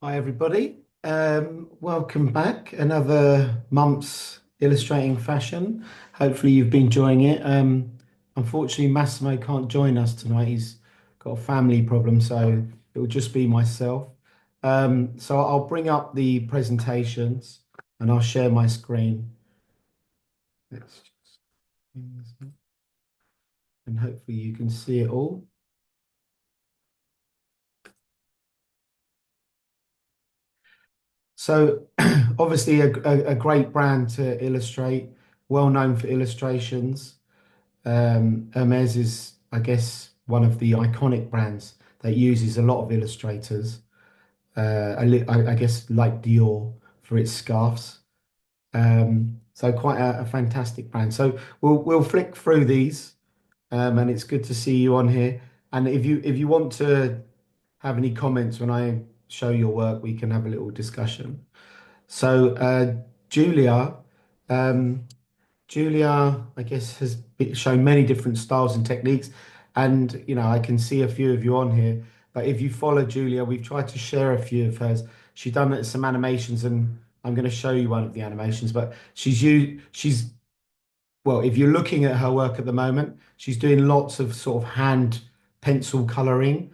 Hi, everybody. Welcome back. Another month's illustrating fashion. Hopefully, you've been enjoying it. Unfortunately, Massimo can't join us tonight. He's got a family problem, so it will just be myself. So I'll bring up the presentations and I'll share my screen. Let's just bring this up, and hopefully, you can see it all. So, obviously, a great brand to illustrate, well known for illustrations. Hermes is, I guess, one of the iconic brands that uses a lot of illustrators. I guess like Dior for its scarves. So quite a fantastic brand. So we'll flick through these, and it's good to see you on here. And if you want to have any comments when I show your work, we can have a little discussion. So Julia. Um, Julia, I guess, has shown many different styles and techniques. And, I can see a few of you on here. But if you follow Julia, we've tried to share a few of hers. She's done some animations, and I'm going to show you one of the animations. But well, if you're looking at her work at the moment, she's doing lots of sort of hand pencil coloring,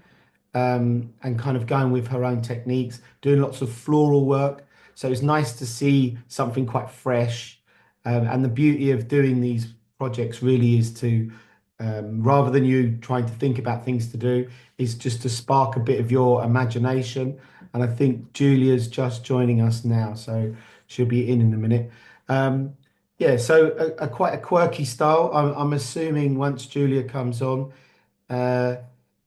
and kind of going with her own techniques, doing lots of floral work. So it's nice to see something quite fresh. And the beauty of doing these projects really is to, rather than you trying to think about things to do, is just to spark a bit of your imagination. And I think Julia's just joining us now, so she'll be in a minute. Um, yeah, so a quite a quirky style. I'm assuming once Julia comes on, uh,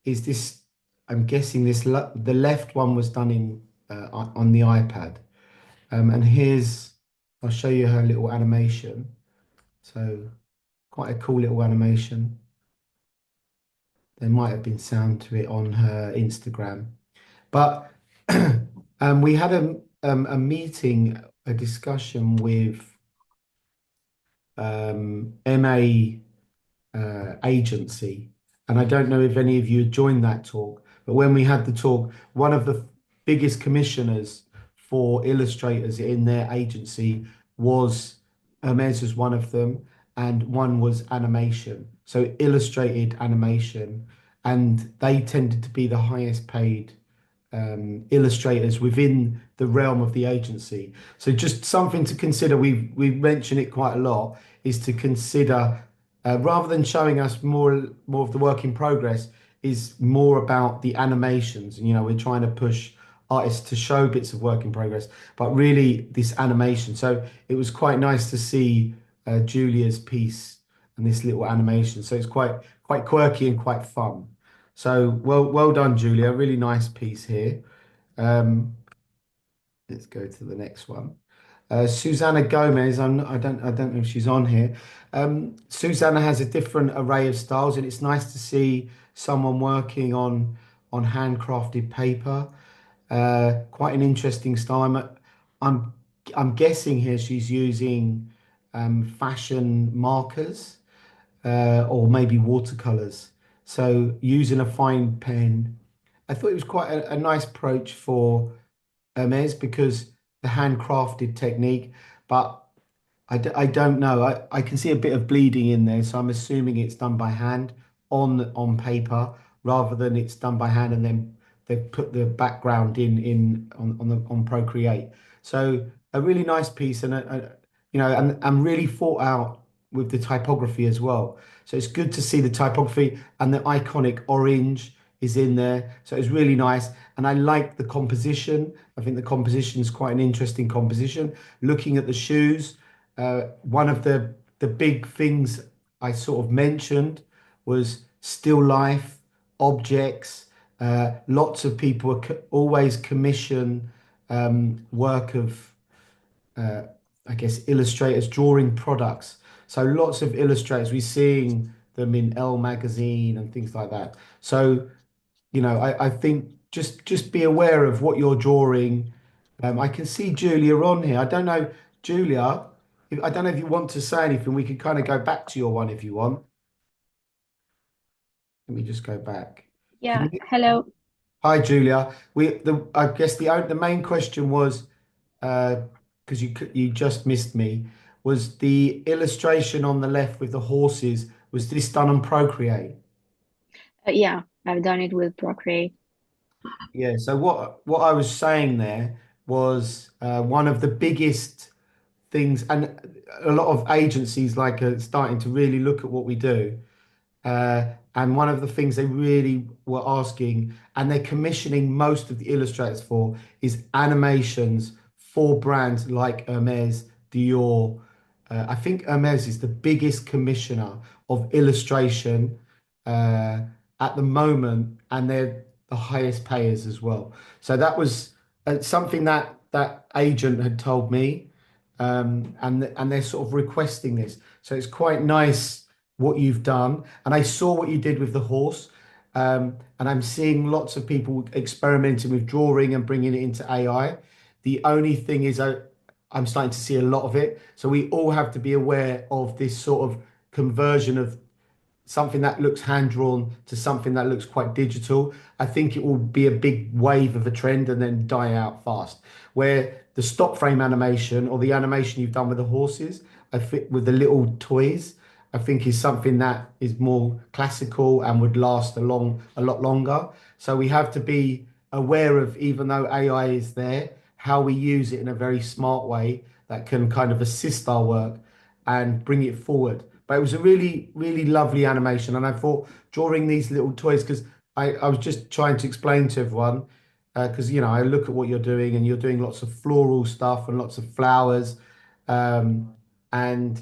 is this? I'm guessing the left one was done in on the iPad. And I'll show you her little animation. So quite a cool little animation. There might have been sound to it on her Instagram, but we had a meeting, a discussion with MA agency. And I don't know if any of you had joined that talk, but when we had the talk, one of the biggest commissioners for illustrators in their agency was Hermes was one of them, and one was animation. So illustrated animation, and they tended to be the highest paid illustrators within the realm of the agency. So just something to consider. We mention it quite a lot. Is to consider, rather than showing us more of the work in progress, is more about the animations. And we're trying to push artists to show bits of work in progress, but really this animation. So it was quite nice to see Julia's piece and this little animation. So it's quite quirky and quite fun. So well done, Julia. Really nice piece here. Um, let's go to the next one. Susanna Gomez. I don't know if she's on here. Susanna has a different array of styles, and it's nice to see someone working on handcrafted paper. Quite an interesting style. I'm I'm guessing here she's using fashion markers, or maybe watercolors. So using a fine pen, I thought it was quite a nice approach for Hermes because the handcrafted technique, but I don't know. I can see a bit of bleeding in there, so I'm assuming it's done by hand on paper rather than it's done by hand and then they put the background in on Procreate. So a really nice piece and and really thought out with the typography as well. So it's good to see the typography and the iconic orange is in there. So it's really nice. And I like the composition. I think the composition is quite an interesting composition. Looking at the shoes, one of the big things I sort of mentioned was still life, objects. Lots of people always commission work of, uh, I guess, illustrators drawing products. So lots of illustrators, we're seeing them in Elle magazine and things like that. So I think just be aware of what you're drawing. I can see Julia on here. I don't know, Julia, I don't know if you want to say anything. We could kind of go back to your one if you want. Let me just go back. Can Yeah, you? hello. Hi, Julia. I guess the main question was because you just missed me, was the illustration on the left with the horses, was this done on Procreate? Yeah, I've done it with Procreate. Yeah. So what I was saying there was one of the biggest things, and a lot of agencies like are starting to really look at what we do. And one of the things they really were asking, and they're commissioning most of the illustrators for, is animations for brands like Hermes, Dior. I think Hermes is the biggest commissioner of illustration uh, at the moment, and they're the highest payers as well. So that was something that that agent had told me, and they're sort of requesting this. So it's quite nice what you've done. And I saw what you did with the horse. And I'm seeing lots of people experimenting with drawing and bringing it into AI. The only thing is, I'm starting to see a lot of it. So we all have to be aware of this sort of conversion of something that looks hand drawn to something that looks quite digital. I think it will be a big wave of a trend and then die out fast. Where the stop frame animation or the animation you've done with the horses, I think with the little toys, I think is something that is more classical and would last a lot longer. So we have to be aware of, even though AI is there, how we use it in a very smart way that can kind of assist our work and bring it forward. But it was a really, really lovely animation. And I thought drawing these little toys, because I was just trying to explain to everyone, because, I look at what you're doing and you're doing lots of floral stuff and lots of flowers. Um, and,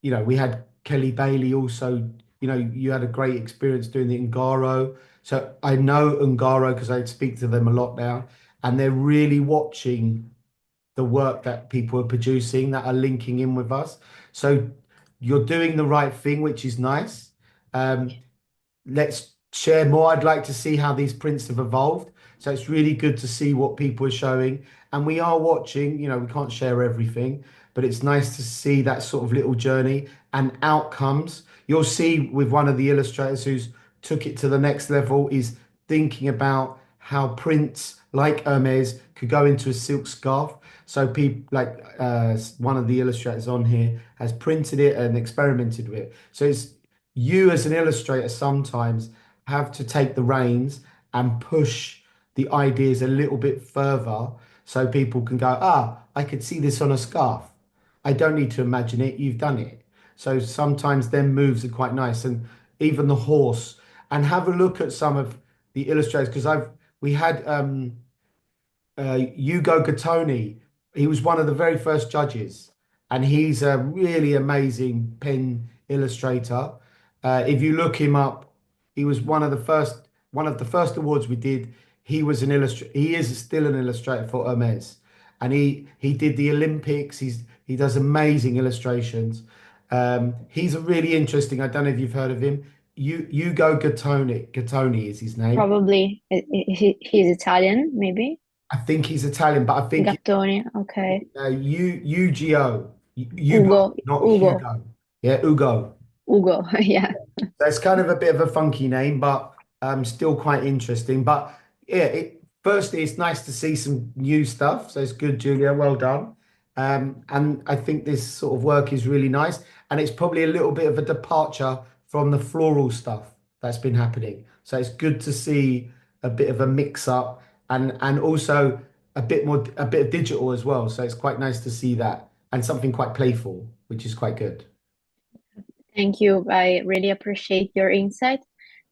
we had Kelly Bailey also, you had a great experience doing the Ungaro. So I know Ungaro because I speak to them a lot now, and they're really watching the work that people are producing that are linking in with us. So you're doing the right thing, which is nice. Um, let's share more. I'd like to see how these prints have evolved. So it's really good to see what people are showing. And we are watching, we can't share everything, but it's nice to see that sort of little journey and outcomes. You'll see with one of the illustrators who's took it to the next level is thinking about how prints like Hermes could go into a silk scarf. So people like one of the illustrators on here has printed it and experimented with it. So it's you as an illustrator sometimes have to take the reins and push the ideas a little bit further so people can go, I could see this on a scarf. I don't need to imagine it, you've done it. So sometimes them moves are quite nice. And even the horse. And have a look at some of the illustrators because I've we had Hugo Gattoni. He was one of the very first judges, and he's a really amazing pen illustrator. If you look him up, he was one of the first awards we did. He was an illustrator. He is still an illustrator for Hermes, and he did the Olympics. He does amazing illustrations. He's a really interesting. I don't know if you've heard of him. Hugo Gattoni. Gattoni is his name. Probably he's Italian, maybe. I think he's Italian, but I think Gattoni, okay. Ugo, Hugo, Ugo, not Ugo, Hugo. Yeah, Ugo. Ugo, yeah. That's kind of a bit of a funky name, but still quite interesting. But yeah, firstly, it's nice to see some new stuff. So it's good, Julia. Well done. And I think this sort of work is really nice. And it's probably a little bit of a departure from the floral stuff that's been happening. So it's good to see a bit of a mix up and also a bit of digital as well. So it's quite nice to see that and something quite playful, which is quite good. Thank you. I really appreciate your insight,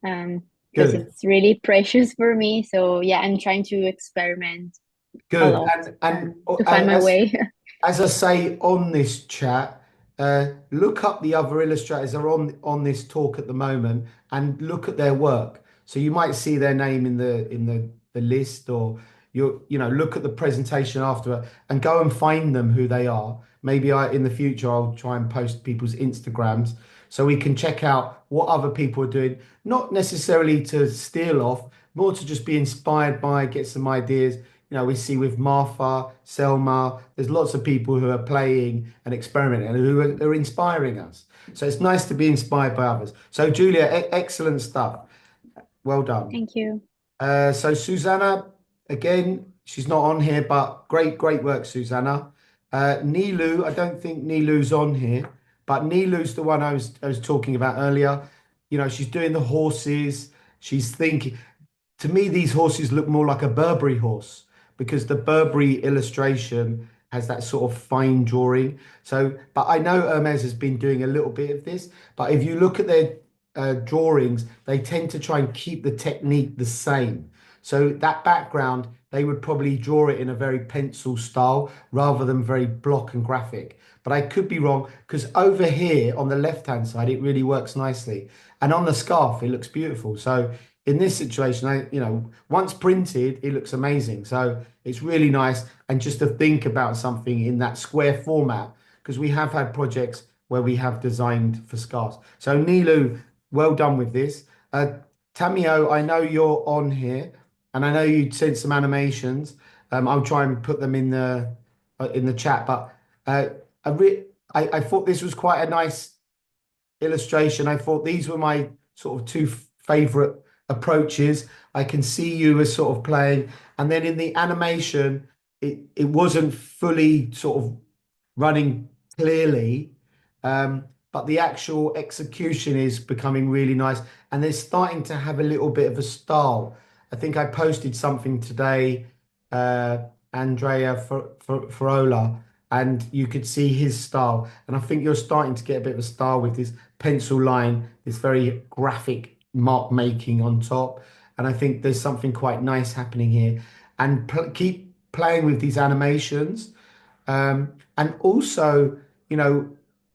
because Good. it's really precious for me. So yeah, I'm trying to experiment a Good. lot, And to find my way. as I say on this chat, look up the other illustrators that are on this talk at the moment and look at their work. So you might see their name in the list, or look at the presentation after and go and find them who they are. Maybe in the future I'll try and post people's Instagrams so we can check out what other people are doing, not necessarily to steal off, more to just be inspired by, get some ideas. We see with Martha, Selma, there's lots of people who are playing and experimenting and who are inspiring us. So it's nice to be inspired by others. So, Julia, excellent stuff. Well done. Thank you. So Susanna, again, she's not on here, but great work, Susanna. Nilu, I don't think Nilu's on here, but Nilu's the one I was talking about earlier. You know, she's doing the horses. She's thinking. To me, these horses look more like a Burberry horse because the Burberry illustration has that sort of fine drawing. So, but I know Hermes has been doing a little bit of this. But if you look at their drawings, they tend to try and keep the technique the same. So that background, they would probably draw it in a very pencil style rather than very block and graphic. But I could be wrong because over here on the left-hand side, it really works nicely. And on the scarf, it looks beautiful. So in this situation, once printed, it looks amazing. So it's really nice. And just to think about something in that square format, because we have had projects where we have designed for scarves. So Nilu, well done with this. Tamio, I know you're on here, and I know you sent some animations. I'll try and put them in the chat. But uh, I thought this was quite a nice illustration. I thought these were my sort of two favorite approaches. I can see you as sort of playing, and then in the animation, it wasn't fully sort of running clearly, but the actual execution is becoming really nice, and they're starting to have a little bit of a style. I think I posted something today, uh, Andrea Farola, and you could see his style. And I think you're starting to get a bit of a style with this pencil line, this very graphic mark making on top. And I think there's something quite nice happening here. And keep playing with these animations. And also,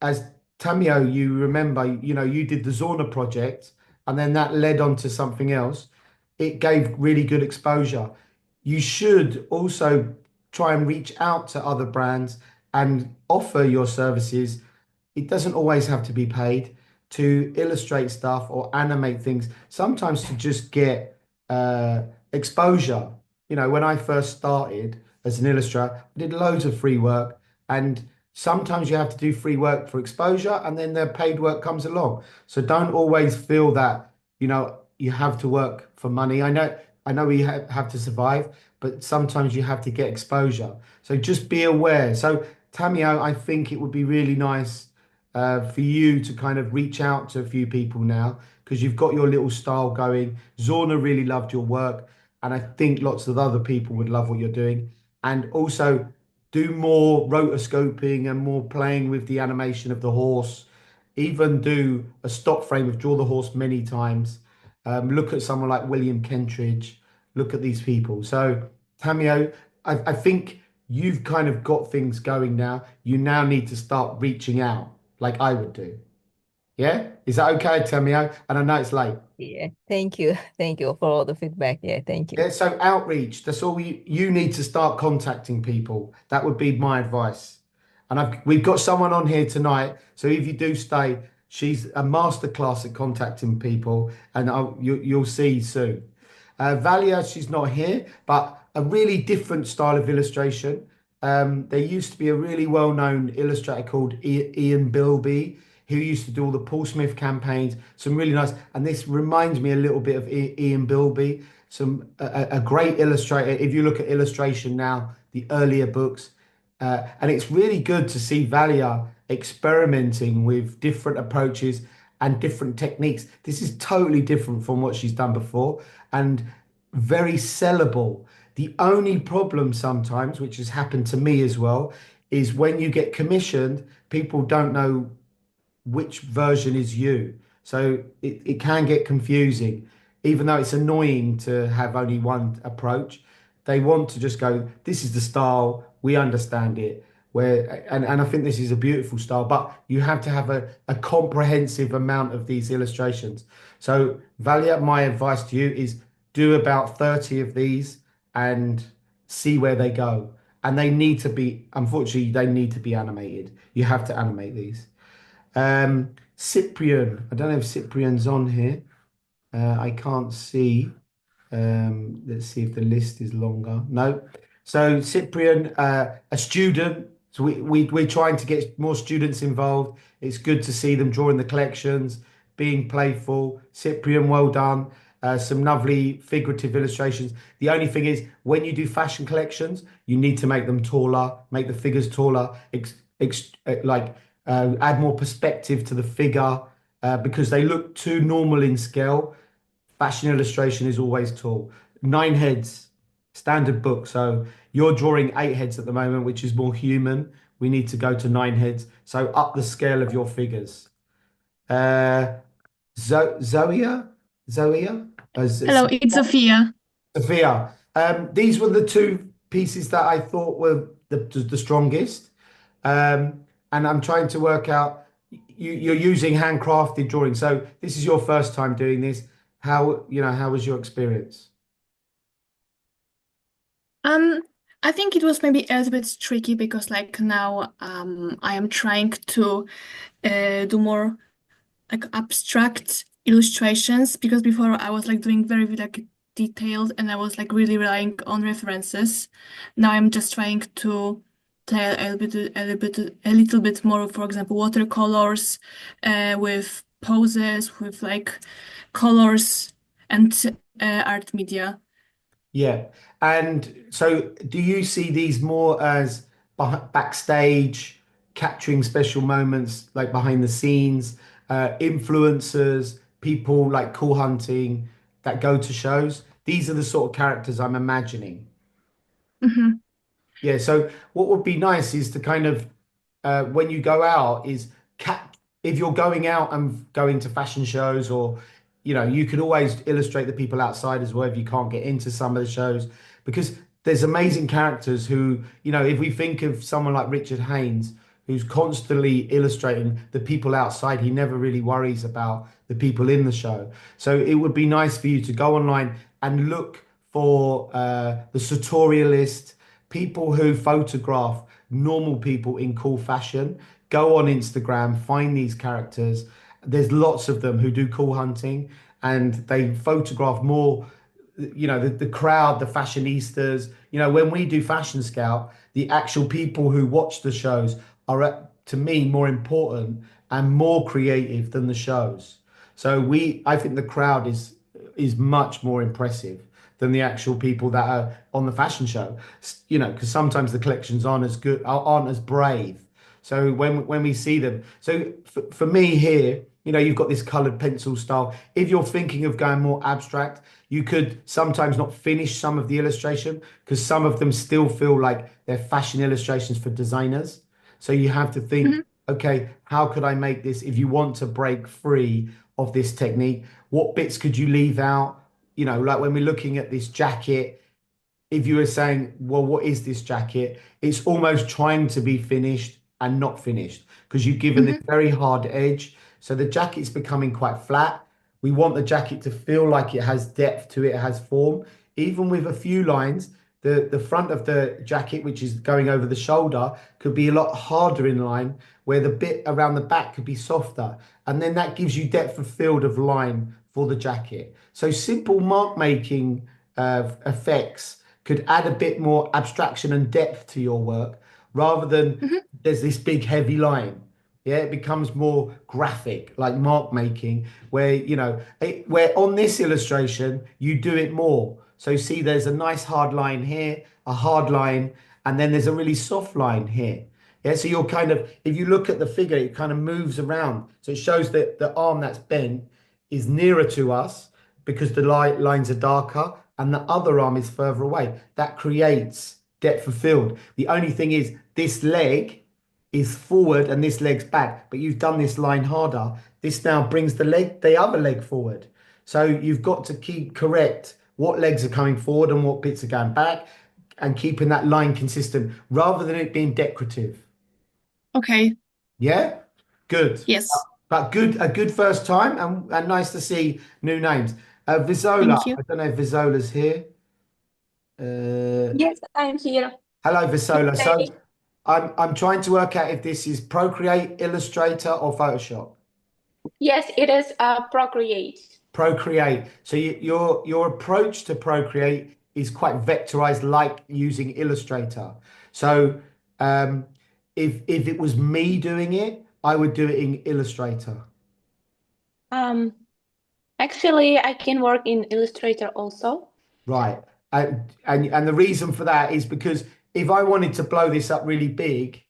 as Tamio, you remember, you did the Zorna project, and then that led on to something else. It gave really good exposure. You should also try and reach out to other brands and offer your services. It doesn't always have to be paid to illustrate stuff or animate things, sometimes to just get exposure. When I first started as an illustrator, I did loads of free work, and sometimes you have to do free work for exposure, and then the paid work comes along. So don't always feel that, you have to work for money. I know we have to survive, but sometimes you have to get exposure. So just be aware. So Tamio, I think it would be really nice for you to kind of reach out to a few people now because you've got your little style going. Zorna really loved your work, and I think lots of other people would love what you're doing. And also do more rotoscoping and more playing with the animation of the horse. Even do a stop frame of draw the horse many times. Look at someone like William Kentridge. Look at these people. So, Tamio, I think you've kind of got things going now. You now need to start reaching out like I would do. Yeah? Is that okay, Tamio? And I know it's late. Yeah, thank you. Thank you for all the feedback. Yeah, thank you. Yeah, so outreach, that's all you need to start contacting people. That would be my advice. And we've got someone on here tonight. So if you do stay, she's a masterclass at contacting people, and you'll see soon. Valia, she's not here, but a really different style of illustration. There used to be a really well-known illustrator called Ian Bilby, who used to do all the Paul Smith campaigns. Some really nice, and this reminds me a little bit of Ian Bilby. A great illustrator. If you look at illustration now, the earlier books, and it's really good to see Valia experimenting with different approaches and different techniques. This is totally different from what she's done before and very sellable. The only problem sometimes, which has happened to me as well, is when you get commissioned, people don't know which version is you. So it can get confusing, even though it's annoying to have only one approach. They want to just go, this is the style, we understand it. And I think this is a beautiful style, but you have to have a comprehensive amount of these illustrations. So, Valia, my advice to you is do about 30 of these and see where they go. And they need to be, unfortunately, they need to be animated. You have to animate these. Cyprian, I don't know if Cyprian's on here. I can't see. Let's see if the list is longer. No. So Cyprian, a student. So we're trying to get more students involved. It's good to see them drawing the collections, being playful. Cyprian, well done. some lovely figurative illustrations. The only thing is, when you do fashion collections, you need to make them taller, make the figures taller, add more perspective to the figure because they look too normal in scale. Fashion illustration is always tall. 9 heads, standard book. So you're drawing 8 heads at the moment, which is more human. We need to go to 9 heads. So up the scale of your figures. Uh, Zoia, Zoia, Hello, it's Sophia. Sophia. These were the two pieces that I thought were the strongest. And I'm trying to work out. You're using handcrafted drawing, so this is your first time doing this. How was your experience? Um, I think it was maybe a little bit tricky because like now I am trying to do more like abstract illustrations because before I was like doing very like detailed and I was like really relying on references. Now I'm just trying to tell a little bit more, for example, watercolors with poses, with like colors and art media. Yeah. And so do you see these more as backstage, capturing special moments like behind the scenes, influencers, people like cool hunting that go to shows? These are the sort of characters I'm imagining. Mhm. Yeah, so what would be nice is to kind of when you go out is if you're going out and going to fashion shows or you could always illustrate the people outside as well if you can't get into some of the shows because there's amazing characters who if we think of someone like Richard Haynes who's constantly illustrating the people outside, he never really worries about the people in the show. So it would be nice for you to go online and look for the sartorialist, people who photograph normal people in cool fashion. Go on Instagram, find these characters. There's lots of them who do cool hunting and they photograph more, the crowd, the fashionistas. When we do Fashion Scout, the actual people who watch the shows are, to me, more important and more creative than the shows. So I think the crowd is much more impressive than the actual people that are on the fashion show. Because sometimes the collections aren't as good, aren't as brave. So when we see them, so for me here, you've got this colored pencil style. If you're thinking of going more abstract, you could sometimes not finish some of the illustration because some of them still feel like they're fashion illustrations for designers. So you have to think, Mhm. okay, how could I make this? If you want to break free of this technique, what bits could you leave out? Like when we're looking at this jacket, if you were saying, well, what is this jacket? It's almost trying to be finished and not finished because you've given this Mhm. very hard edge. So the jacket's becoming quite flat. We want the jacket to feel like it has depth to it, it has form. Even with a few lines, the front of the jacket, which is going over the shoulder, could be a lot harder in line, where the bit around the back could be softer. And then that gives you depth of field of line for the jacket. So simple mark making effects could add a bit more abstraction and depth to your work rather than Mhm. there's this big heavy line. Yeah, it becomes more graphic, like mark making, where where on this illustration you do it more. So see, there's a nice hard line here, a hard line, and then there's a really soft line here. Yeah, so you're kind of, if you look at the figure, it kind of moves around. So it shows that the arm that's bent is nearer to us because the lines are darker, and the other arm is further away. That creates depth of field. The only thing is this leg is forward and this leg's back, but you've done this line harder. This now brings the other leg forward. So you've got to keep correct what legs are coming forward and what bits are going back and keeping that line consistent rather than it being decorative. Okay. Yeah? Good. Yes. But a good first time and nice to see new names. Visola, Thank you. I don't know if Visola's here. Uh, Yes, I'm here. hello, Visola. Good So day. I'm trying to work out if this is Procreate, Illustrator, or Photoshop. Yes, it is Procreate. Procreate. So your approach to Procreate is quite vectorized, like using Illustrator. So um, if it was me doing it, I would do it in Illustrator. Um, Actually, I can work in Illustrator also. Right. And the reason for that is because if I wanted to blow this up really big,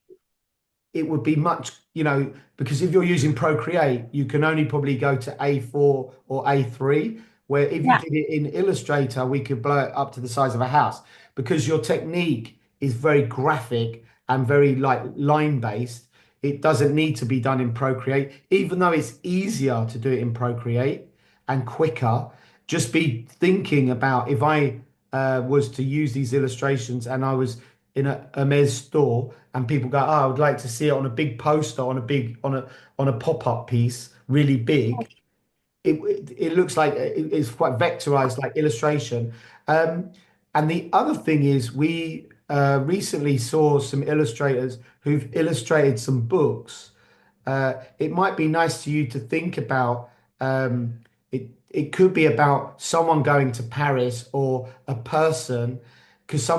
it would be much, because if you're using Procreate, you can only probably go to A4 or A3, where if you Yeah. did it in Illustrator, we could blow it up to the size of a house because your technique is very graphic and very like line based. It doesn't need to be done in Procreate, even though it's easier to do it in Procreate and quicker. Just be thinking about if I was to use these illustrations and I was in a Hermes store and people go, oh, I would like to see it on a big poster, on a pop-up piece, really big. It looks like it's quite vectorized, like illustration. And the other thing is, we recently saw some illustrators who've illustrated some books. It might be nice to you to think about. It. It could be about someone going to Paris or a person, because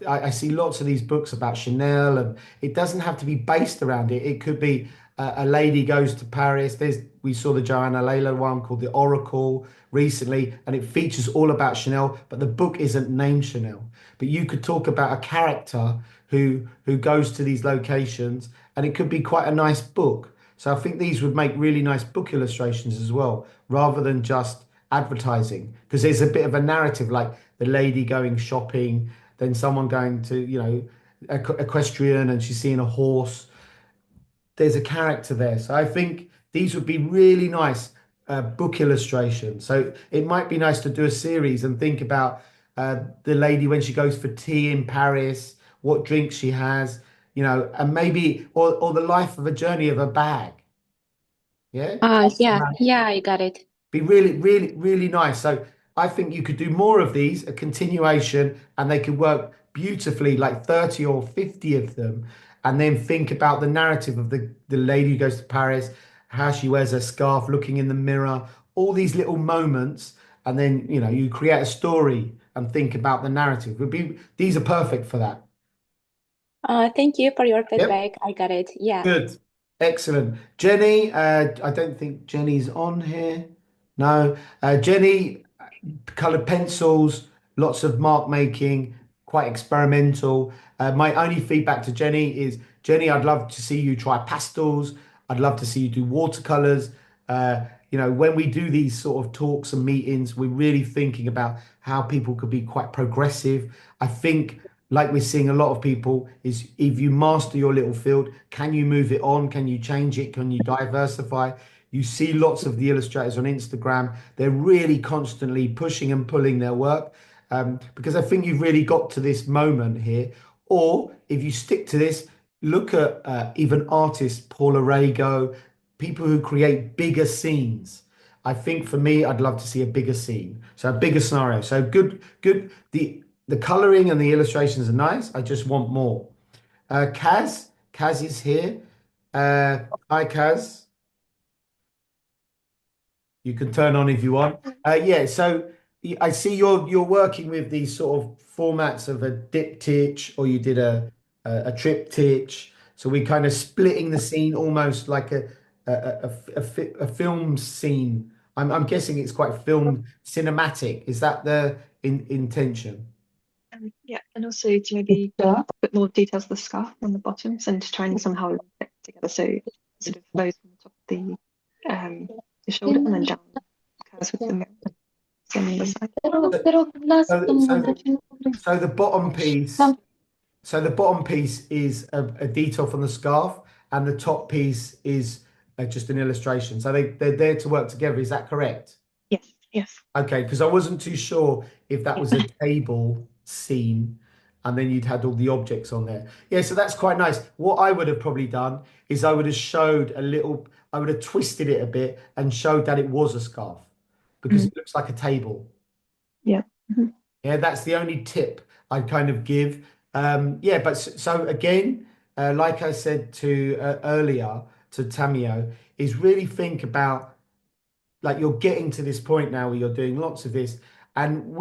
I see lots of these books about Chanel, and it doesn't have to be based around it. It could be a lady goes to Paris. We saw the Joanna Layla one called The Oracle recently, and it features all about Chanel, but the book isn't named Chanel. But you could talk about a character who goes to these locations, and it could be quite a nice book. So I think these would make really nice book illustrations as well, rather than just advertising, because there's a bit of a narrative, like the lady going shopping, then someone going to, equestrian, and she's seeing a horse. There's a character there. So I think these would be really nice book illustrations. So it might be nice to do a series and think about the lady when she goes for tea in Paris, what drinks she has, and maybe, or the life of a journey of a bag. Yeah. Yeah, I got it. Be really, really, really nice. So I think you could do more of these, a continuation, and they could work beautifully, like 30 or 50 of them, and then think about the narrative of the lady who goes to Paris, how she wears her scarf, looking in the mirror, all these little moments, and then you create a story and think about the narrative. These are perfect for that. Thank you for your Yep. feedback. I got it. Yeah. Good. Excellent. Jenny, I don't think Jenny's on here. No. Jenny, colored pencils, lots of mark making, quite experimental. My only feedback to Jenny is, Jenny, I'd love to see you try pastels. I'd love to see you do watercolors. When we do these sort of talks and meetings, we're really thinking about how people could be quite progressive. I think, like we're seeing a lot of people, is if you master your little field, can you move it on? Can you change it? Can you diversify? You see lots of the illustrators on Instagram. They're really constantly pushing and pulling their work, because I think you've really got to this moment here. Or if you stick to this, look at even artists, Paula Rego, people who create bigger scenes. I think for me, I'd love to see a bigger scene, so a bigger scenario. So good. The coloring and the illustrations are nice. I just want more. Kaz is here. Hi, Kaz. You can turn on if you want. Yeah, so I see you're working with these sort of formats of a diptych, or you did a triptych. So we're kind of splitting the scene almost like a film scene. I'm guessing it's quite film cinematic. Is that the intention? Yeah, and also to maybe put more details of the scarf on the bottoms and to try and somehow link it together. So sort of flows from the top of the shoulder and then down curves with the mirror. So on the other side. So the bottom piece. So the bottom piece is a detail from the scarf, and the top piece is just an illustration. So they're there to work together. Is that correct? Yes. Okay, because I wasn't too sure if that was a table scene and then you'd had all the objects on there. Yeah, so that's quite nice. What I would have probably done is I would have twisted it a bit and showed that it was a scarf, because it looks like a table. Yeah. Mm-hmm. Yeah, that's the only tip I kind of give. But so again, like I said to earlier to Tamio, is really think about, like, you're getting to this point now where you're doing lots of this, and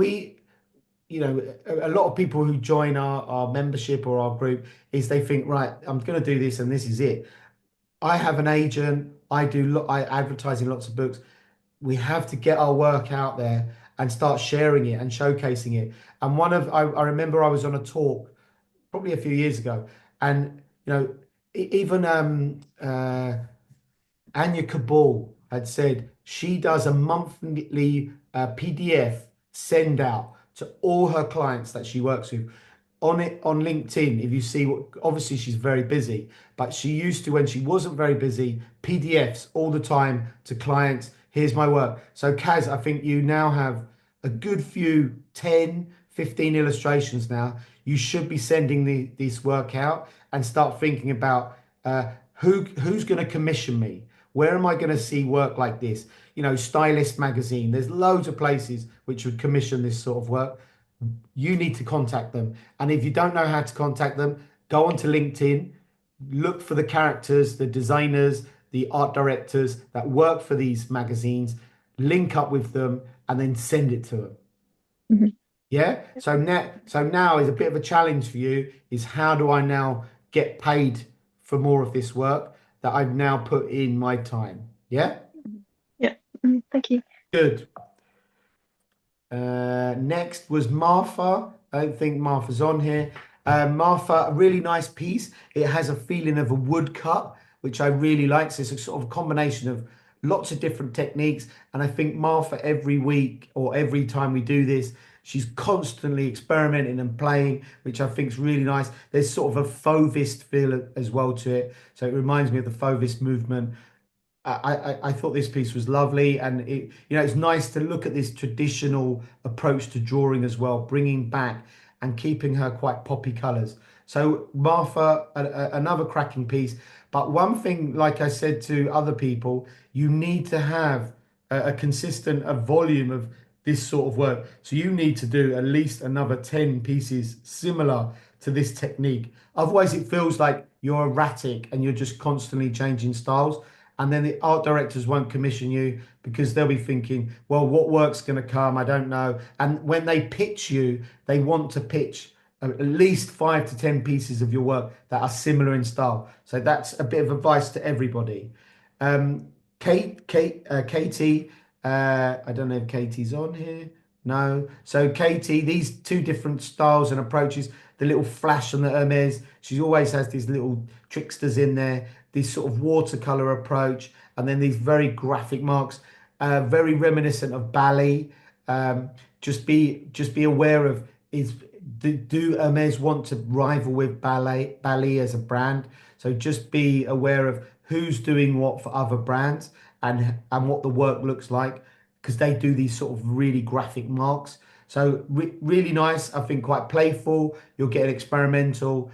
a lot of people who join our membership or our group is they think, right, I'm going to do this and this is it. I have an agent. I advertise in lots of books. we have to get our work out there and start sharing it and showcasing it. And I remember I was on a talk probably a few years ago, and even Anya Kabul had said she does a monthly PDF send out to all her clients that she works with. On LinkedIn, if you see what, obviously she's very busy, but she used to, when she wasn't very busy, PDFs all the time to clients. Here's my work. So Kaz, I think you now have a good few 10, 15 illustrations now. You should be sending this work out and start thinking about who's going to commission me. Where am I going to see work like this? Stylist magazine. There's loads of places which would commission this sort of work. You need to contact them. And if you don't know how to contact them, go onto LinkedIn, look for the characters, the designers, the art directors that work for these magazines, link up with them, and then send it to them. Mm-hmm. Yeah. So now is a bit of a challenge for you, is how do I now get paid for more of this work that I've now put in my time? Yeah. Yeah. Thank you. Good. Next was Martha. I don't think Martha's on here. Martha, a really nice piece. It has a feeling of a woodcut, which I really like. So it's a sort of combination of lots of different techniques. And I think Martha, every week or every time we do this, she's constantly experimenting and playing, which I think is really nice. There's sort of a Fauvist feel as well to it. So it reminds me of the Fauvist movement. I thought this piece was lovely, and it's nice to look at this traditional approach to drawing as well, bringing back and keeping her quite poppy colors. So Martha, another cracking piece. But one thing, like I said to other people, you need to have a consistent volume of this sort of work. So you need to do at least another 10 pieces similar to this technique. Otherwise, it feels like you're erratic and you're just constantly changing styles. And then the art directors won't commission you because they'll be thinking, well, what work's going to come? I don't know. And when they pitch you, they want to pitch at least 5 to 10 pieces of your work that are similar in style. So that's a bit of advice to everybody. Katie, I don't know if Katie's on here. No. So Katie, these two different styles and approaches, the little flash on the Hermes, she always has these little tricksters in there, this sort of watercolor approach, and then these very graphic marks, very reminiscent of ballet. Just be aware of, do Hermes want to rival with ballet as a brand? So just be aware of who's doing what for other brands and what the work looks like, because they do these sort of really graphic marks. So really nice, I think, quite playful. You'll get experimental,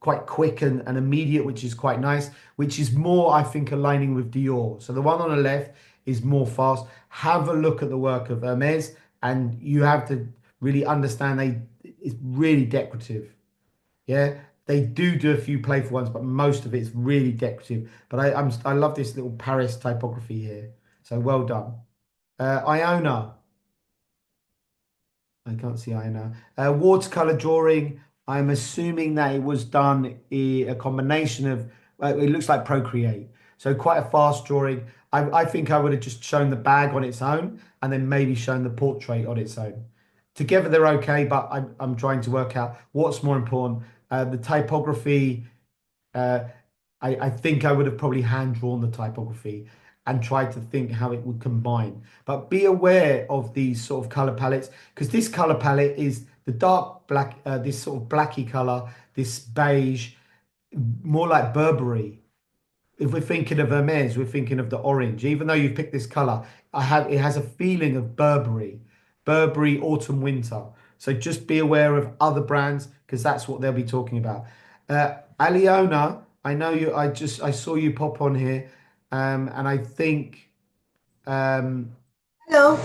quite quick and immediate, which is quite nice, which is more, I think, aligning with Dior. So the one on the left is more fast. Have a look at the work of Hermes, and you have to really understand it's really decorative. Yeah, they do a few playful ones, but most of it's really decorative. But I love this little Paris typography here. So well done. Iona. I can't see Iona. Watercolor drawing. I'm assuming that it was done a combination of, it looks like Procreate. So quite a fast drawing. I think I would have just shown the bag on its own and then maybe shown the portrait on its own. Together they're okay, but I'm trying to work out what's more important. The typography, I think I would have probably hand drawn the typography and tried to think how it would combine. But be aware of these sort of color palettes, because this color palette is the dark black, this sort of blacky color, this beige, more like Burberry. If we're thinking of Hermes, we're thinking of the orange. Even though you've picked this color, it has a feeling of Burberry autumn winter. So just be aware of other brands, because that's what they'll be talking about. Aliona, I know you. I saw you pop on here, and I think. Hello.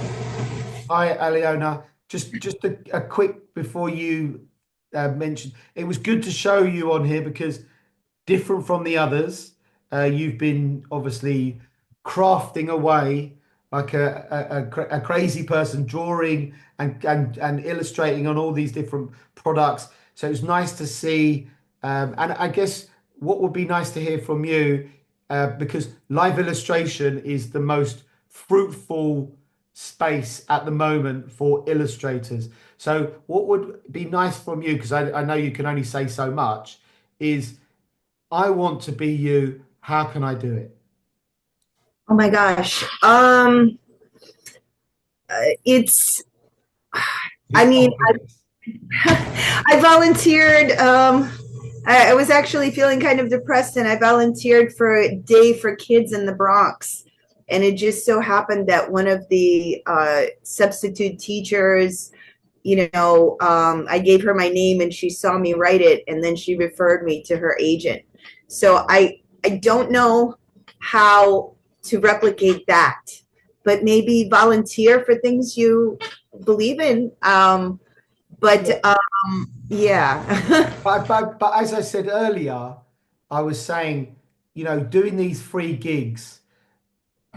Hi, Aliona. Just a quick before you mentioned. It was good to show you on here because different from the others. You've been obviously crafting away like a crazy person, drawing and illustrating on all these different products. So it's nice to see. And I guess what would be nice to hear from you, because live illustration is the most fruitful space at the moment for illustrators. So what would be nice from you, because I know you can only say so much, is I want to be you. How can I do it? Oh my gosh. It's, I mean, I volunteered. I was actually feeling kind of depressed, and I volunteered for a day for kids in the Bronx. And it just so happened that one of the substitute teachers, I gave her my name and she saw me write it, and then she referred me to her agent. So I don't know how to replicate that, but maybe volunteer for things you believe in. Yeah. But as I said earlier, I was saying, doing these free gigs,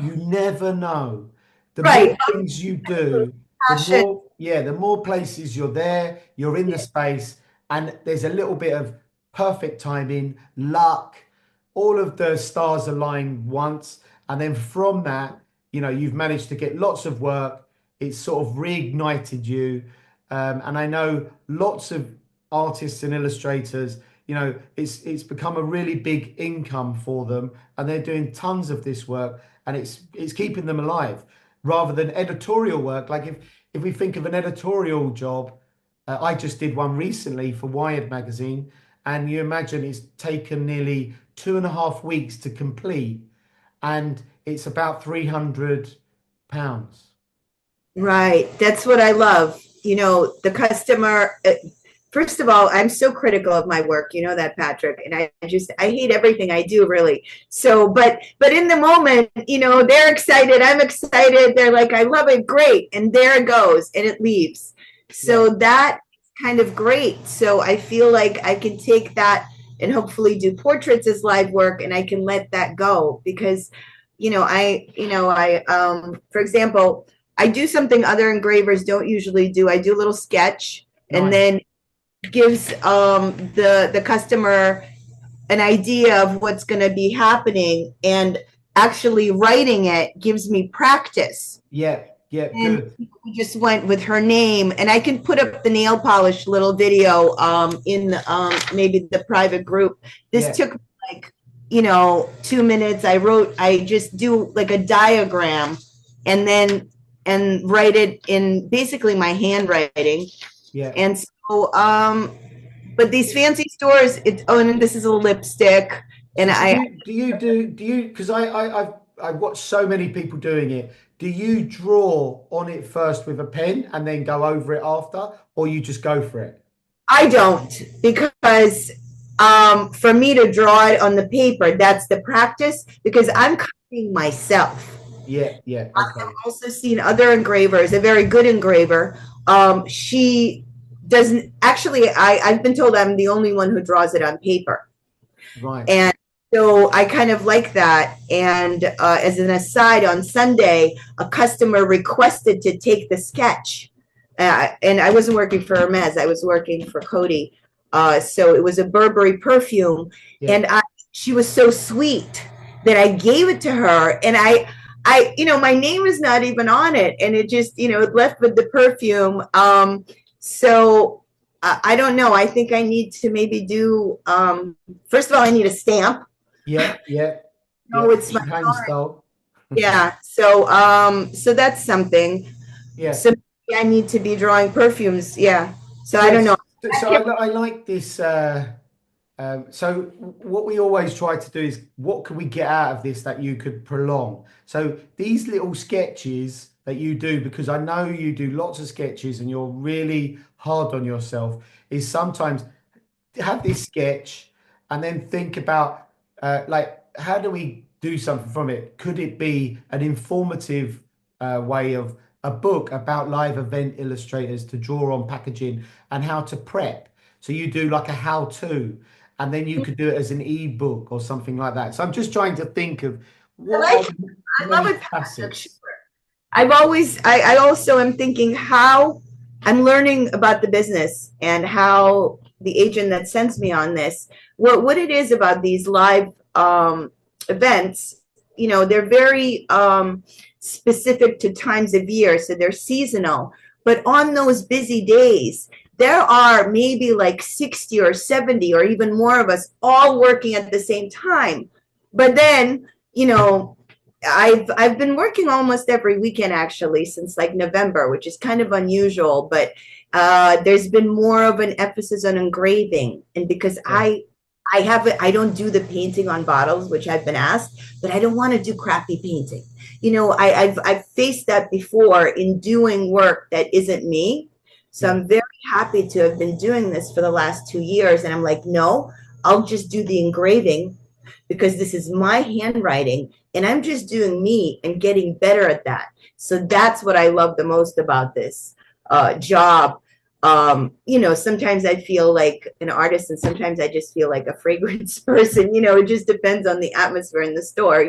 you never know. The Right. more things you do, the more places you're there, you're in the space, and there's a little bit of perfect timing, luck, all of the stars align once, and then from that, you've managed to get lots of work. It's sort of reignited you. And I know lots of artists and illustrators, it's become a really big income for them, and they're doing tons of this work, and it's keeping them alive rather than editorial work. Like if we think of an editorial job, I just did one recently for Wired magazine, and you imagine it's taken nearly 2.5 weeks to complete, and it's about £300. Right. That's what I love. The customer, first of all, I'm so critical of my work, that, Patrick, and I hate everything I do, really. So, but in the moment, they're excited, I'm excited, they're like, I love it, great, and there it goes, and it leaves. So that's kind of great. So I feel like I can take that and hopefully do portraits as live work, and I can let that go because, for example, I do something other engravers don't usually do. I do a little sketch, and then gives the customer an idea of what's going to be happening, and actually writing it gives me practice. Yeah, and good. We just went with her name, and I can put up the nail polish little video in maybe the private group. This took like 2 minutes. I just do like a diagram, and write it in basically my handwriting. Yeah. And so, but these fancy stores, and this is a lipstick. And do you, because I've watched so many people doing it. Do you draw on it first with a pen and then go over it after, or you just go for it? I don't, because for me to draw it on the paper, that's the practice, because I'm copying myself. Yeah. Okay. I've also seen other engravers, a very good engraver. She doesn't actually, I've been told I'm the only one who draws it on paper. Right. And so I kind of like that. And as an aside, on Sunday, a customer requested to take the sketch. And I wasn't working for Hermes, I was working for Coty. So it was a Burberry perfume. Yeah. And she was so sweet that I gave it to her. And I my name is not even on it, and it just, it left with the perfume. So I don't know. I think I need to maybe do, first of all, I need a stamp. Yeah. It's my hand style. Yeah. So that's something. Yeah. So maybe I need to be drawing perfumes. Yeah. So I don't know. So I like this. So what we always try to do is, what can we get out of this that you could prolong? So these little sketches that you do, because I know you do lots of sketches and you're really hard on yourself, is sometimes have this sketch and then think about like, how do we do something from it? Could it be an informative way of a book about live event illustrators to draw on packaging and how to prep? So you do like a how-to, and then you could do it as an e-book or something like that. So I'm just trying to think of what I love it. I also am thinking how I'm learning about the business and how the agent that sends me on this, what it is about these live events they're very specific to times of year, so they're seasonal. But on those busy days, there are maybe like 60 or 70 or even more of us all working at the same time. But then, I've been working almost every weekend actually since like November, which is kind of unusual, but there's been more of an emphasis on engraving. And because I don't do the painting on bottles, which I've been asked, but I don't want to do crappy painting. I've faced that before in doing work that isn't me. So I'm very happy to have been doing this for the last 2 years. And I'm like, no, I'll just do the engraving because this is my handwriting and I'm just doing me and getting better at that. So that's what I love the most about this job. Sometimes I feel like an artist and sometimes I just feel like a fragrance person. It just depends on the atmosphere in the store,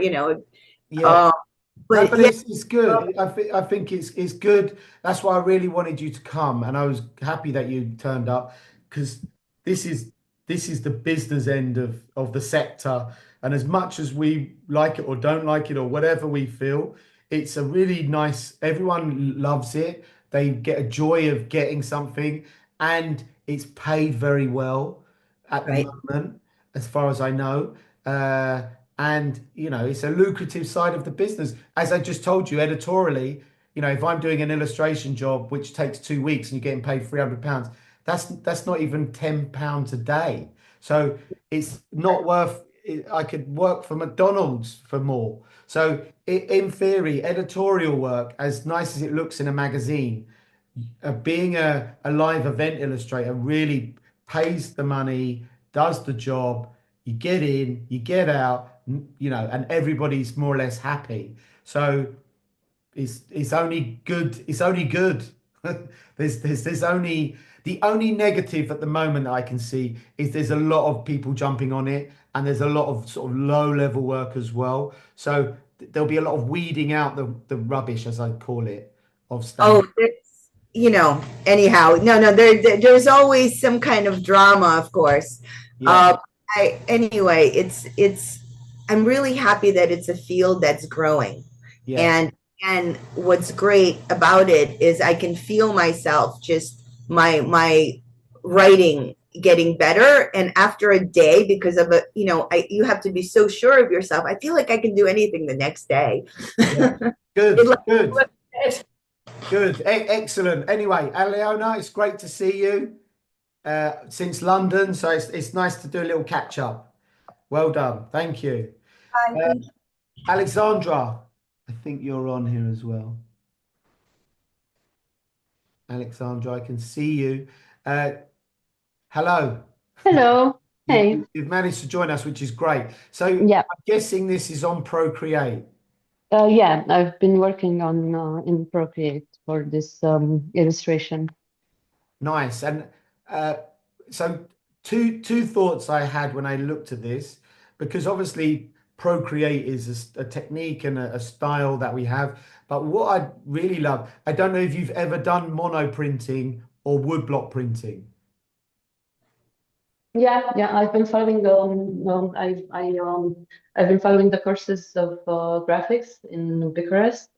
But it's good. I think it's good. That's why I really wanted you to come, and I was happy that you turned up because this is the business end of the sector. And as much as we like it or don't like it or whatever we feel, it's a really nice. Everyone loves it. They get a joy of getting something, and it's paid very well at the moment, as far as I know. And it's a lucrative side of the business. As I just told you, editorially, if I'm doing an illustration job which takes 2 weeks and you're getting paid £300, that's not even £10 a day. So it's not worth. I could work for McDonald's for more. So in theory, editorial work, as nice as it looks in a magazine, being a live event illustrator really pays the money, does the job. You get in, you get out, and everybody's more or less happy. So it's only good. It's only good. there's only the only negative at the moment that I can see is there's a lot of people jumping on it, and there's a lot of sort of low level work as well. So there'll be a lot of weeding out the rubbish, as I call it, of stuff. Anyhow, no, there's always some kind of drama, of course. Anyway, I'm really happy that it's a field that's growing. And what's great about it is I can feel myself just my writing getting better. And after a day, because of you have to be so sure of yourself. I feel like I can do anything the next day. Good. Excellent. Anyway, Aliona, it's great to see you since London. So it's nice to do a little catch up. Well done. Thank you. Hi. Alexandra, I think you're on here as well. Alexandra, I can see you. Hello. Hello. Hey. You've managed to join us, which is great. So I'm guessing this is on Procreate. Yeah, I've been working on in Procreate for this illustration. Nice. And so two thoughts I had when I looked at this, because obviously Procreate is a technique and a style that we have. But what I really love, I don't know if you've ever done mono printing or woodblock printing. Yeah, I've been following I've been following the courses of graphics in Bucharest.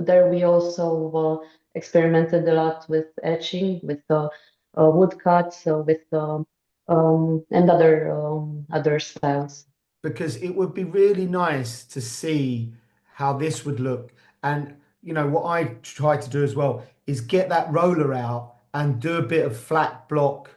There we also experimented a lot with etching, with woodcuts, with and other styles. Because it would be really nice to see how this would look. And what I try to do as well is get that roller out and do a bit of flat block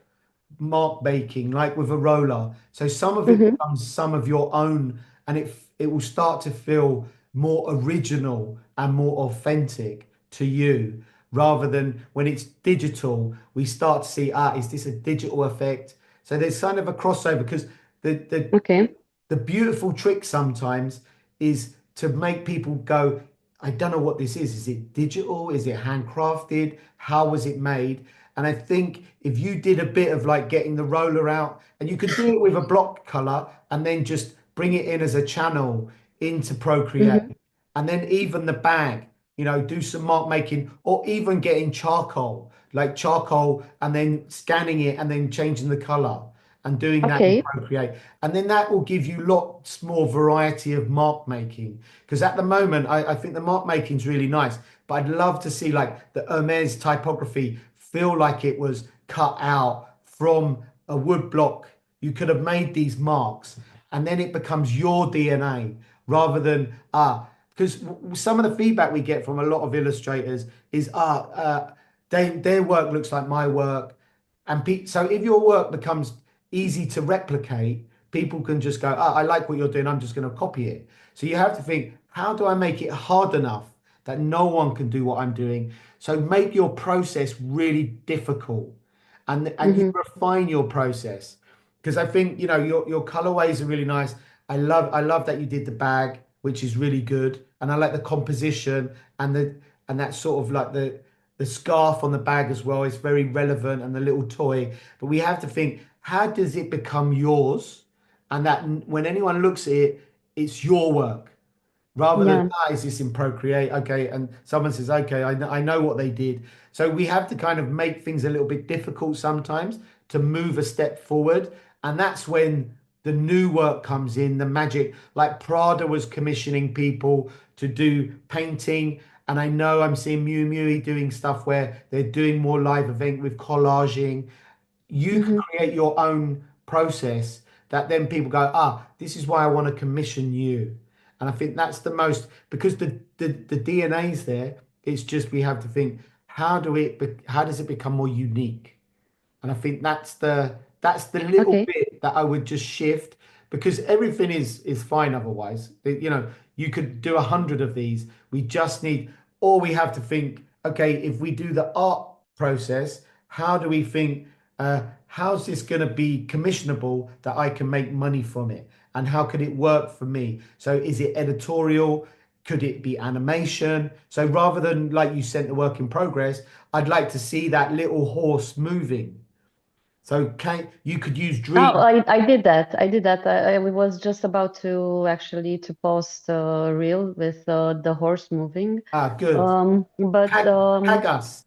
mark making, like with a roller. So some of it becomes some of your own, and it will start to feel more original and more authentic to you, rather than when it's digital, we start to see, is this a digital effect? So there's kind of a crossover, because the beautiful trick sometimes is to make people go, I don't know what this is. Is it digital? Is it handcrafted? How was it made? And I think if you did a bit of like getting the roller out, and you could do it with a block color and then just bring it in as a channel into Procreate. And then even the bag, do some mark making, or even getting charcoal and then scanning it and then changing the color. and doing that in Okay. Procreate. And then that will give you lots more variety of mark making. Because at the moment, I think the mark making is really nice, but I'd love to see like the Hermes typography feel like it was cut out from a wood block. You could have made these marks and then it becomes your DNA rather than, because some of the feedback we get from a lot of illustrators is, their work looks like my work. And so if your work becomes easy to replicate, people can just go, I like what you're doing, I'm just going to copy it. So you have to think, how do I make it hard enough that no one can do what I'm doing? So make your process really difficult and you refine your process. Because I think, your colorways are really nice. I love that you did the bag, which is really good. And I like the composition and that sort of like the scarf on the bag as well is very relevant and the little toy. But we have to think, how does it become yours? And that when anyone looks at it, it's your work rather than, is this in Procreate? Okay. And someone says, okay, I know what they did. So we have to kind of make things a little bit difficult sometimes to move a step forward. And that's when the new work comes in, the magic. Like Prada was commissioning people to do painting. And I know I'm seeing Miu Miu doing stuff where they're doing more live event with collaging. You can create your own process that then people go, this is why I want to commission you. And I think that's the most, because the DNA is there. It's just we have to think, how does it become more unique? And I think that's the little bit that I would just shift, because everything is fine otherwise. You could do 100 of these. We just need, or we have to think, okay, if we do the art process, how do we think, how's this going to be commissionable that I can make money from it? And how could it work for me? So is it editorial? Could it be animation? So rather than like you sent the work in progress, I'd like to see that little horse moving. So you could use dream. Oh, I did that. I was just about to actually to post a reel with the horse moving. Good. But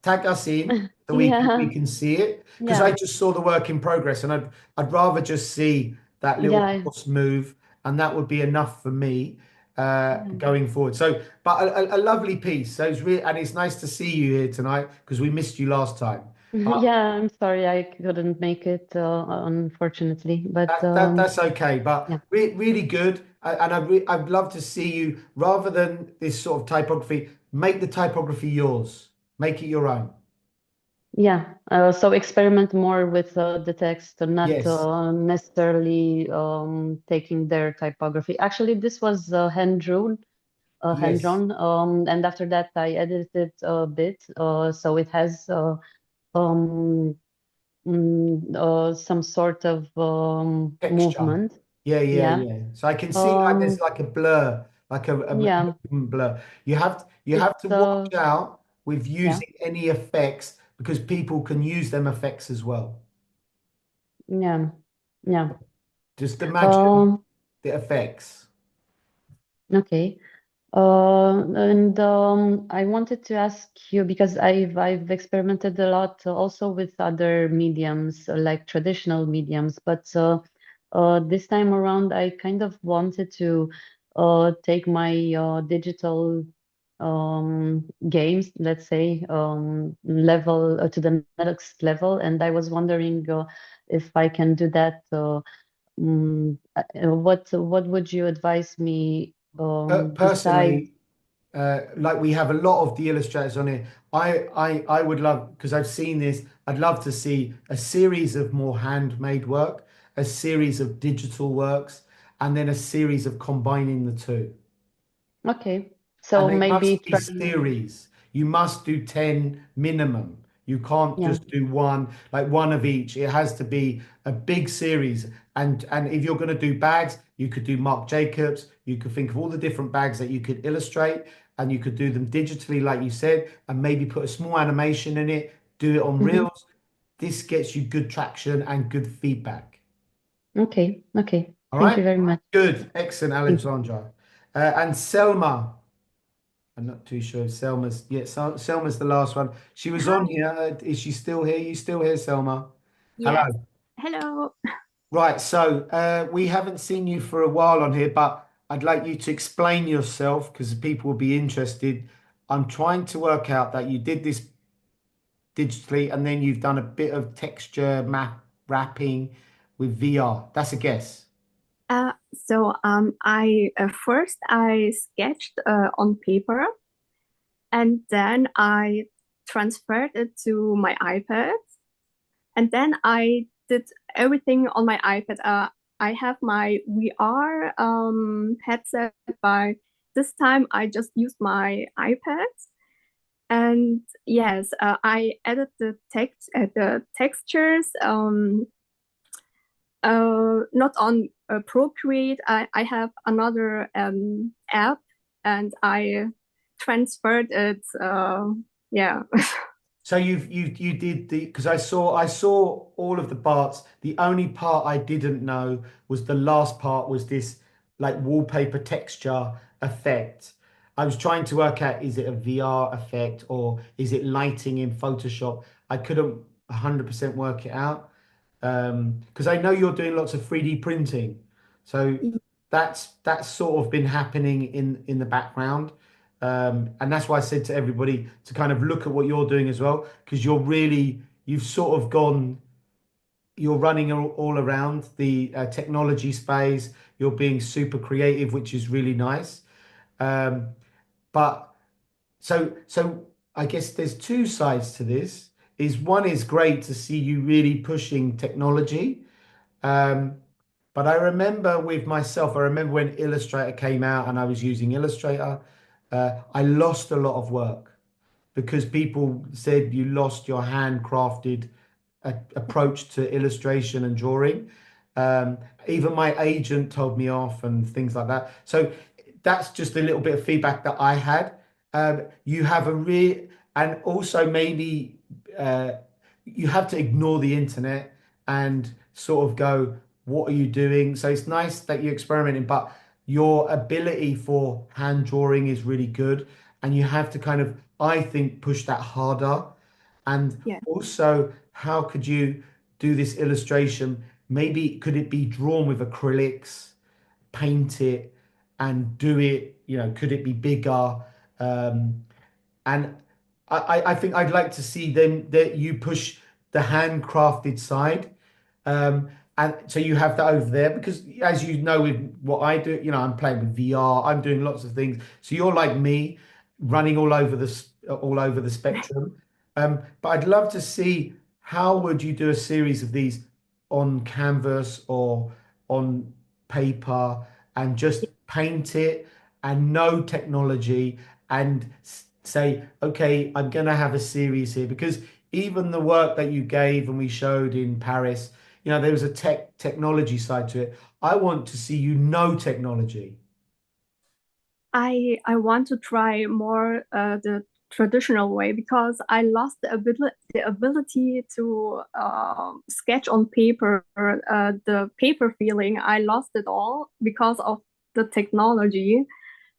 Tag us in so we can see it, because I just saw the work in progress, and I'd rather just see that little horse move, and that would be enough for me going forward. So, but a lovely piece. So it's nice to see you here tonight because we missed you last time. I'm sorry I couldn't make it, unfortunately, but that's okay. But really good, and I'd love to see you, rather than this sort of typography, make the typography yours, make it your own. So experiment more with the text, not necessarily taking their typography. Actually, this was hand drawn, and after that I edited it a bit, so it has some sort of movement. Yeah. So I can see like there's like a blur, like a movement blur. You have to watch out with using any effects, because people can use them effects as well. Just imagine the effects. Okay. And I wanted to ask you, because I've experimented a lot also with other mediums, like traditional mediums, but this time around I kind of wanted to take my digital games, let's say, level to the next level, and I was wondering if I can do that. What would you advise me? Personally, like we have a lot of the illustrators on here. I would love, because I've seen this, I'd love to see a series of more handmade work, a series of digital works, and then a series of combining the two. Okay, so and maybe must be series. You must do 10 minimum. You can't just do one of each. It has to be a big series. And if you're going to do bags, you could do Marc Jacobs. You could think of all the different bags that you could illustrate, and you could do them digitally, like you said, and maybe put a small animation in it, do it on reels. This gets you good traction and good feedback. Okay. All Thank right? you very much. Good. Excellent, Alexandra. And Selma. I'm not too sure if Selma's Selma's the last one. She was on here. Is she still here? You still here, Selma? Yes. Hello. Hello. Right, so we haven't seen you for a while on here, but I'd like you to explain yourself because people will be interested. I'm trying to work out that you did this digitally and then you've done a bit of texture map wrapping with VR. That's a guess. I first I sketched on paper, and then I transferred it to my iPad, and then I did everything on my iPad. I have my VR headset, but this time I just used my iPad. And yes, I added the textures not on Procreate. I have another app, and I transferred it. Yeah. So you did the because I saw all of the parts. The only part I didn't know was the last part was this like wallpaper texture effect. I was trying to work out is it a VR effect or is it lighting in Photoshop? I couldn't 100% work it out. Because I know you're doing lots of 3D printing. So that's sort of been happening in the background. And that's why I said to everybody to kind of look at what you're doing as well, because you've sort of gone, you're running all around the technology space. You're being super creative, which is really nice. Um, but so I guess there's two sides to this. Is one is great to see you really pushing technology. Um, but I remember with myself, I remember when Illustrator came out and I was using Illustrator, I lost a lot of work because people said you lost your handcrafted approach to illustration and drawing. Um, Even my agent told me off and things like that. So that's just a little bit of feedback that I had. You have a real, and also maybe uh, you have to ignore the internet and sort of go, what are you doing? So it's nice that you're experimenting, but your ability for hand drawing is really good. And you have to kind of, I think, push that harder. And Yeah. also, how could you do this illustration? Maybe could it be drawn with acrylics, paint it, and do it, could it be bigger? Um, and I think I'd like to see them that you push the handcrafted side. Um, and so you have that over there because as you know with what I do, I'm playing with VR, I'm doing lots of things. So you're like me, running all over the spectrum. But I'd love to see how would you do a series of these on canvas or on paper and just paint it and no technology and say, okay, I'm going to have a series here because even the work that you gave and we showed in Paris, there was a technology side to it. I want to see technology. I want to try more the traditional way because I lost the ability to sketch on paper. The paper feeling, I lost it all because of the technology.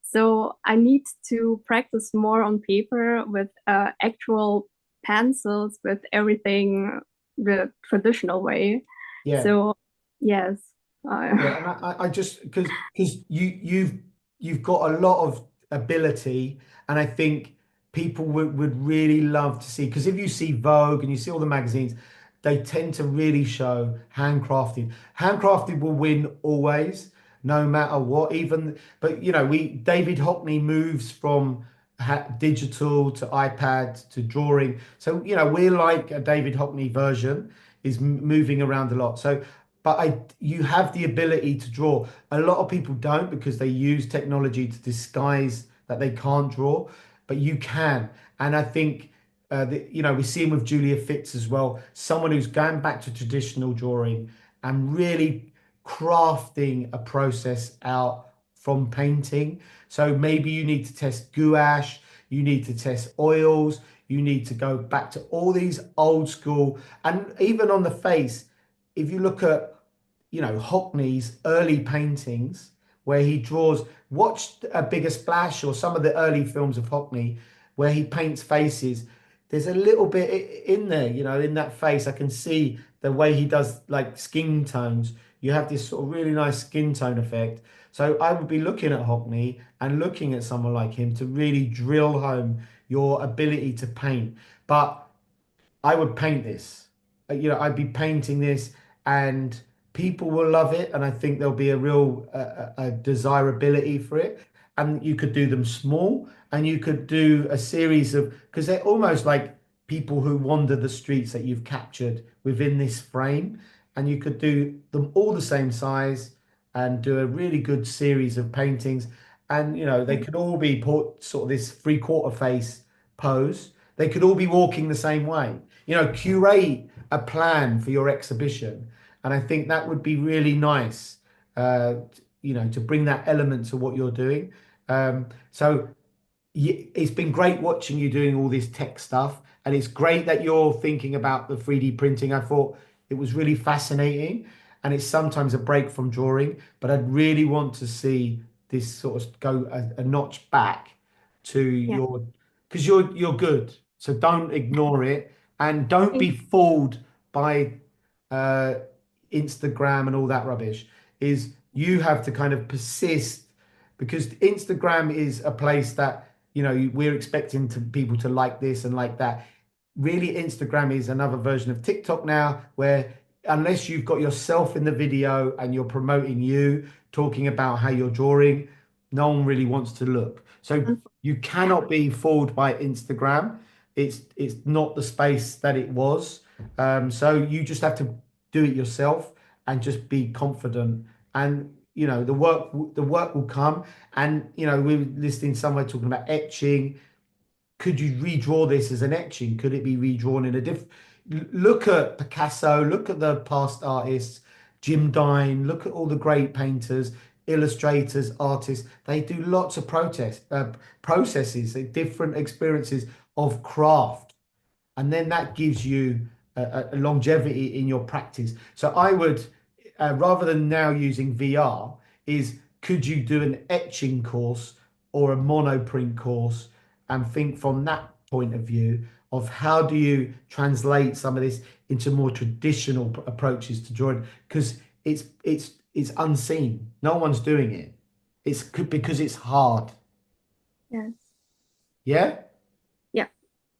So I need to practice more on paper with actual pencils, with everything the traditional way. Yeah. So yes. Yeah, and I just because you've got a lot of ability, and I think people would really love to see because if you see Vogue and you see all the magazines, they tend to really show handcrafted. Handcrafted will win always, no matter what. Even but David Hockney moves from digital to iPad to drawing, so we're like a David Hockney version is moving around a lot. So but you have the ability to draw. A lot of people don't because they use technology to disguise that they can't draw, but you can. And I think, we're seeing with Julia Fitz as well, someone who's going back to traditional drawing and really crafting a process out from painting. So maybe you need to test gouache, you need to test oils, you need to go back to all these old school, and even on the face, if you look at Hockney's early paintings where he draws, watch A Bigger Splash or some of the early films of Hockney where he paints faces. there's a little bit in there, you know, in that face. I can see the way he does like skin tones. You have this sort of really nice skin tone effect. So I would be looking at Hockney and looking at someone like him to really drill home your ability to paint. But I would paint this. You know, I'd be painting this, and people will love it. And I think there'll be a real a desirability for it. And you could do them small, and you could do a series of, because they're almost like people who wander the streets that you've captured within this frame. And you could do them all the same size and do a really good series of paintings. And, you know, they could all be put sort of this three-quarter face pose. They could all be walking the same way. You know, curate a plan for your exhibition. And I think that would be really nice, you know, to bring that element to what you're doing. So it's been great watching you doing all this tech stuff. And it's great that you're thinking about the 3D printing. I thought it was really fascinating. And it's sometimes a break from drawing, but I'd really want to see this sort of go a notch back to your, because you're good. So don't ignore it, and don't be fooled by Instagram and all that rubbish. Is you have to kind of persist, because Instagram is a place that, you know, we're expecting people to like this and like that. Really, Instagram is another version of TikTok now, where unless you've got yourself in the video and you're promoting you, talking about how you're drawing, no one really wants to look. So you cannot be fooled by Instagram. It's not the space that it was. So you just have to do it yourself and just be confident. And you know, the work will come. And you know, we were listening somewhere talking about etching. Could you redraw this as an etching? Could it be redrawn in a different? Look at Picasso, look at the past artists, Jim Dine, look at all the great painters, illustrators, artists. They do lots of processes, different experiences of craft. And then that gives you a longevity in your practice. So I would, rather than now using VR, could you do an etching course or a monoprint course, and think from that point of view of how do you translate some of this into more traditional approaches to drawing, because it's unseen. No one's doing it. It's because it's hard. Yes. Yeah? Yeah,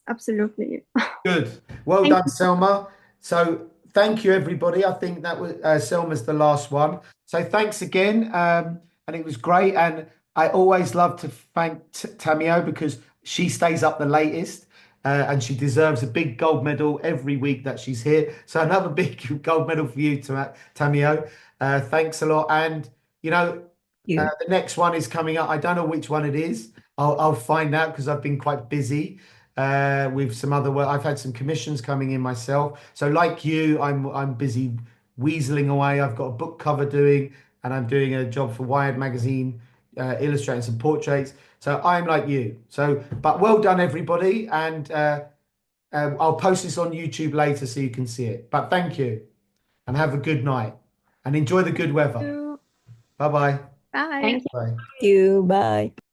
absolutely. Good. Well done, Selma. So thank you, everybody. I think that was Selma's the last one. So thanks again. And it was great. And I always love to thank Tamio, because she stays up the latest. And she deserves a big gold medal every week that she's here. So another big gold medal for you, Tamio. Thanks a lot. And, you know, the next one is coming up. I don't know which one it is. I'll find out, because I've been quite busy with some other work. I've had some commissions coming in myself. So like you, I'm busy weaseling away. I've got a book cover doing, and I'm doing a job for Wired magazine, illustrating some portraits. So I'm like you. So, but well done, everybody. And I'll post this on YouTube later so you can see it. But thank you, and have a good night, and enjoy the good weather. Bye-bye. Bye. Thank you. Bye. Thank you. Bye.